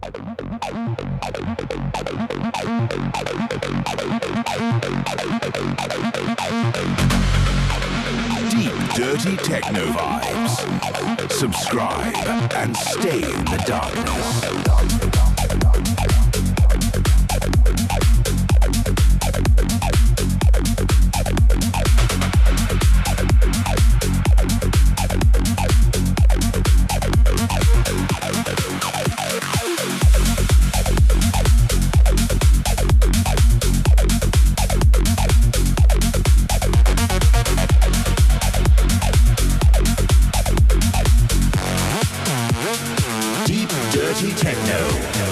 Deep, dirty techno vibes. Subscribe and stay in the darkness. Deep, dirty techno.